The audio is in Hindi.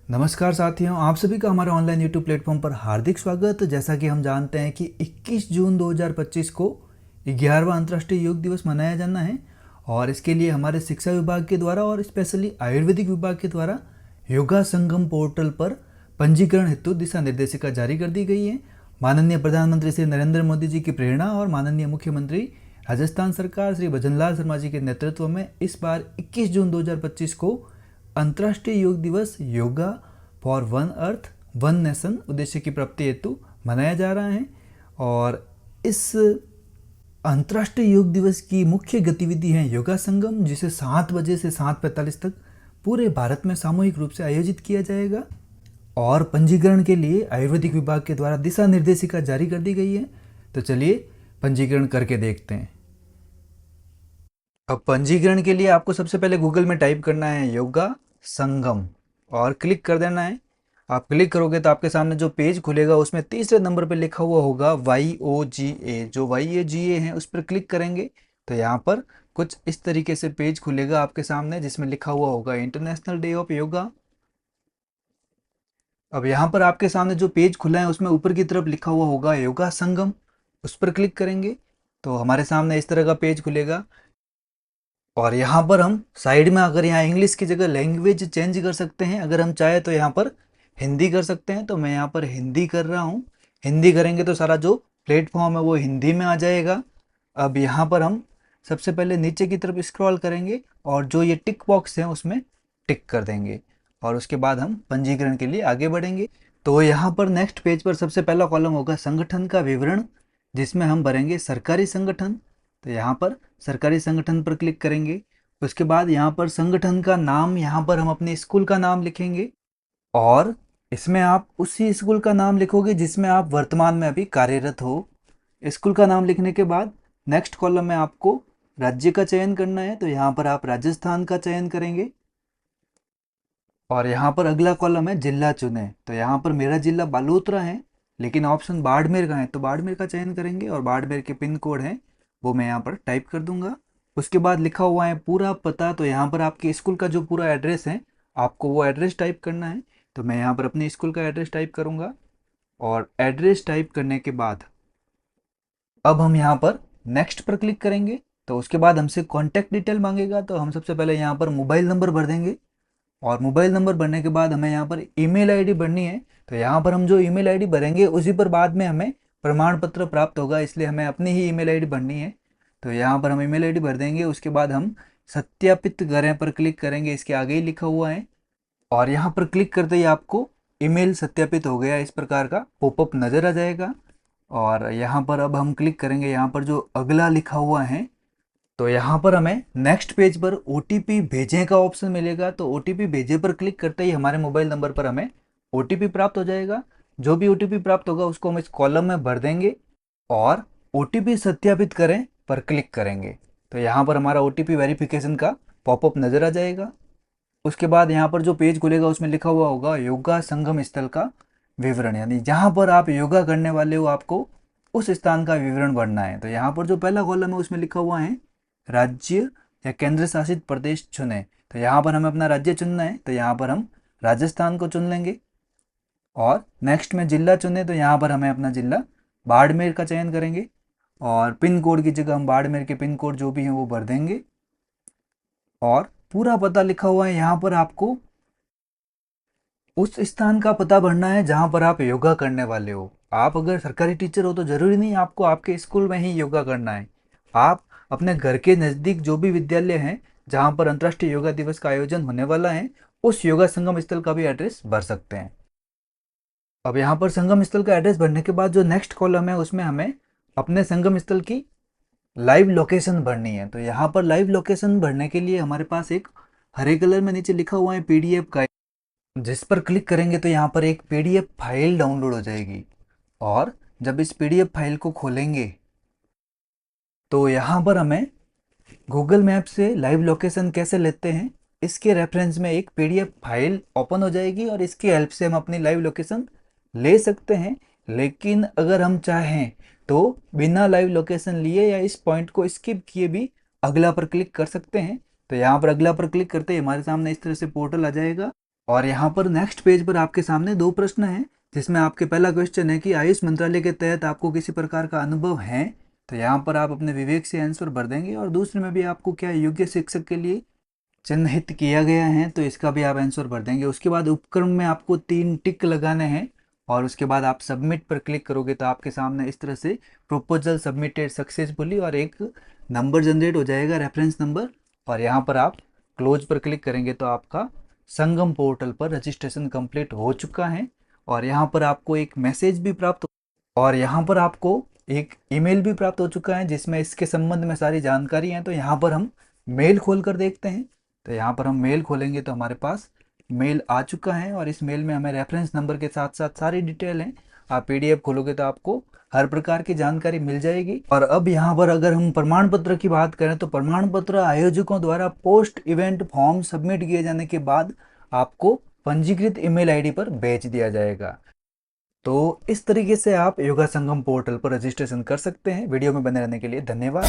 नमस्कार साथियों, आप सभी का हमारे ऑनलाइन यूट्यूब प्लेटफॉर्म पर हार्दिक स्वागत। जैसा कि हम जानते हैं कि 21 जून 2025 को 11वां अंतर्राष्ट्रीय योग दिवस मनाया जाना है और इसके लिए हमारे शिक्षा विभाग के द्वारा और स्पेशली आयुर्वेदिक विभाग के द्वारा योगा संगम पोर्टल पर पंजीकरण हेतु दिशा निर्देशिका जारी कर दी गई है। माननीय प्रधानमंत्री श्री नरेंद्र मोदी जी की प्रेरणा और माननीय मुख्यमंत्री राजस्थान सरकार श्री भजनलाल शर्मा जी के नेतृत्व में इस बार 21 जून 2025 को अंतर्राष्ट्रीय योग दिवस yoga for one earth one nation उद्देश्य की प्राप्ति हेतु मनाया जा रहा है। और इस अंतर्राष्ट्रीय योग दिवस की मुख्य गतिविधि है योगा संगम, जिसे 7 बजे से 7:45 तक पूरे भारत में सामूहिक रूप से आयोजित किया जाएगा। और पंजीकरण के लिए आयुर्वेदिक विभाग के द्वारा दिशा निर्देशिका जारी कर दी गई है। तो चलिए पंजीकरण करके देखते हैं। अब पंजीकरण के लिए आपको सबसे पहले गूगल में टाइप करना है योगा संगम और क्लिक कर देना है। आप क्लिक करोगे तो आपके सामने जो पेज खुलेगा उसमें तीसरे नंबर पे लिखा हुआ होगा YOGA। जो YOGA है उस पर क्लिक करेंगे तो यहाँ पर कुछ इस तरीके से पेज खुलेगा आपके सामने, जिसमें लिखा हुआ होगा इंटरनेशनल डे ऑफ योगा। अब यहाँ पर आपके सामने जो पेज खुला है उसमें ऊपर की तरफ लिखा हुआ होगा योगा संगम, उस पर क्लिक करेंगे तो हमारे सामने इस तरह का पेज खुलेगा। और यहाँ पर हम साइड में अगर यहाँ इंग्लिश की जगह लैंग्वेज चेंज कर सकते हैं, अगर हम चाहे तो यहाँ पर हिंदी कर सकते हैं। तो मैं यहाँ पर हिंदी कर रहा हूँ। हिंदी करेंगे तो सारा जो प्लेटफॉर्म है वो हिंदी में आ जाएगा। अब यहाँ पर हम सबसे पहले नीचे की तरफ स्क्रॉल करेंगे और जो ये टिक बॉक्स है उसमें टिक कर देंगे और उसके बाद हम पंजीकरण के लिए आगे बढ़ेंगे। तो यहाँ पर नेक्स्ट पेज पर सबसे पहला कॉलम होगा संगठन का विवरण, जिसमें हम भरेंगे सरकारी संगठन। तो यहाँ पर सरकारी संगठन पर क्लिक करेंगे। उसके बाद यहाँ पर संगठन का नाम, यहाँ पर हम अपने स्कूल का नाम लिखेंगे और इसमें आप उसी स्कूल का नाम लिखोगे जिसमें आप वर्तमान में अभी कार्यरत हो। स्कूल का नाम लिखने के बाद नेक्स्ट कॉलम में आपको राज्य का चयन करना है। तो यहाँ पर आप राजस्थान का चयन करेंगे और यहाँ पर अगला कॉलम है जिला चुने। तो यहाँ पर मेरा जिला बालोतरा है लेकिन ऑप्शन बाड़मेर का है, तो बाड़मेर का चयन करेंगे और बाड़मेर के पिन कोड है वो मैं यहाँ पर टाइप कर दूंगा। उसके बाद लिखा हुआ है पूरा पता। तो यहाँ पर आपके स्कूल का जो पूरा एड्रेस है आपको वो एड्रेस टाइप करना है। तो मैं यहाँ पर अपने स्कूल का एड्रेस टाइप करूँगा और एड्रेस टाइप करने के बाद अब हम यहाँ पर नेक्स्ट पर क्लिक करेंगे। तो उसके बाद हमसे कॉन्टैक्ट डिटेल मांगेगा, तो हम सबसे पहले यहाँ पर मोबाइल नंबर भर देंगे और मोबाइल नंबर भरने के बाद हमें यहाँ पर ईमेल आईडी भरनी है। तो यहाँ पर हम जो ईमेल आईडी भरेंगे उसी पर बाद में हमें प्रमाण पत्र प्राप्त होगा, इसलिए हमें अपनी ही ईमेल आईडी भरनी है। तो यहाँ पर हम ईमेल आईडी भर देंगे। उसके बाद हम सत्यापित करें पर क्लिक करेंगे, इसके आगे ही लिखा हुआ है। और यहाँ पर क्लिक करते ही आपको ईमेल सत्यापित हो गया इस प्रकार का पॉपअप नज़र आ जाएगा। और यहाँ पर अब हम क्लिक करेंगे, यहाँ पर जो अगला लिखा हुआ है तो यहाँ पर हमें नेक्स्ट पेज पर OTP भेजें का ऑप्शन मिलेगा। तो OTP भेजे पर क्लिक करते ही हमारे मोबाइल नंबर पर हमें OTP प्राप्त हो जाएगा। जो भी OTP प्राप्त होगा उसको हम इस कॉलम में भर देंगे और OTP सत्यापित करें पर क्लिक करेंगे। तो यहाँ पर हमारा OTP वेरिफिकेशन का पॉपअप नज़र आ जाएगा। उसके बाद यहाँ पर जो पेज खुलेगा उसमें लिखा हुआ होगा योगा संगम स्थल का विवरण, यानी जहाँ पर आप योगा करने वाले हो आपको उस स्थान का विवरण भरना है। तो यहाँ पर जो पहला कॉलम है उसमें लिखा हुआ है राज्य या केंद्र शासित प्रदेश चुने। तो यहाँ पर हमें अपना राज्य चुनना है, तो यहाँ पर हम राजस्थान को चुन लेंगे। और नेक्स्ट में जिला चुने, तो यहाँ पर हमें अपना जिला बाड़मेर का चयन करेंगे और पिन कोड की जगह हम बाड़मेर के पिन कोड जो भी हैं वो भर देंगे। और पूरा पता लिखा हुआ है, यहाँ पर आपको उस स्थान का पता भरना है जहाँ पर आप योगा करने वाले हो। आप अगर सरकारी टीचर हो तो ज़रूरी नहीं आपको आपके स्कूल में ही योगा करना है। आप अपने घर के नज़दीक जो भी विद्यालय हैं जहाँ पर अंतर्राष्ट्रीय योगा दिवस का आयोजन होने वाला है उस योगा संगम स्थल का भी एड्रेस भर सकते हैं। अब यहाँ पर संगम स्थल का एड्रेस भरने के बाद जो नेक्स्ट कॉलम है उसमें हमें अपने संगम स्थल की लाइव लोकेशन भरनी है। तो यहाँ पर लाइव लोकेशन भरने के लिए हमारे पास एक हरे कलर में नीचे लिखा हुआ है PDF का, जिस पर क्लिक करेंगे तो यहाँ पर एक PDF फाइल डाउनलोड हो जाएगी। और जब इस PDF फाइल को खोलेंगे तो यहाँ पर हमें गूगल मैप से लाइव लोकेशन कैसे लेते हैं इसके रेफरेंस में एक PDF फाइल ओपन हो जाएगी और इसकी हेल्प से हम अपनी लाइव लोकेशन ले सकते हैं। लेकिन अगर हम चाहें तो बिना लाइव लोकेशन लिए या इस पॉइंट को स्किप किए भी अगला पर क्लिक कर सकते हैं। तो यहाँ पर अगला पर क्लिक करते ही हमारे सामने इस तरह से पोर्टल आ जाएगा और यहाँ पर नेक्स्ट पेज पर आपके सामने 2 प्रश्न हैं, जिसमें आपके पहला क्वेश्चन है कि आयुष मंत्रालय के तहत आपको किसी प्रकार का अनुभव है? तो यहाँ पर आप अपने विवेक से आंसर भर देंगे। और दूसरे में भी आपको क्या योग्य शिक्षक के लिए चिन्हित किया गया है, तो इसका भी आप आंसर भर देंगे। उसके बाद उपक्रम में आपको 3 टिक लगाने हैं और उसके बाद आप सबमिट पर क्लिक करोगे तो आपके सामने इस तरह से प्रपोजल सबमिटेड सक्सेसफुली और एक नंबर जनरेट हो जाएगा, रेफरेंस नंबर। और यहाँ पर आप क्लोज पर क्लिक करेंगे तो आपका संगम पोर्टल पर रजिस्ट्रेशन कंप्लीट हो चुका है। और यहाँ पर आपको एक मैसेज भी प्राप्त और यहाँ पर आपको एक ईमेल भी प्राप्त हो चुका है, जिसमें इसके संबंध में सारी जानकारी है। तो यहाँ पर हम मेल खोल कर देखते हैं। तो यहाँ पर हम मेल खोलेंगे तो हमारे पास मेल आ चुका है और इस मेल में हमें रेफरेंस नंबर के साथ साथ सारी डिटेल है। आप पीडीएफ खोलोगे तो आपको हर प्रकार की जानकारी मिल जाएगी। और अब यहाँ पर अगर हम प्रमाण पत्र की बात करें तो प्रमाण पत्र आयोजकों द्वारा पोस्ट इवेंट फॉर्म सबमिट किए जाने के बाद आपको पंजीकृत ईमेल आईडी पर भेज दिया जाएगा। तो इस तरीके से आप योगा संगम पोर्टल पर रजिस्ट्रेशन कर सकते हैं। वीडियो में बने रहने के लिए धन्यवाद।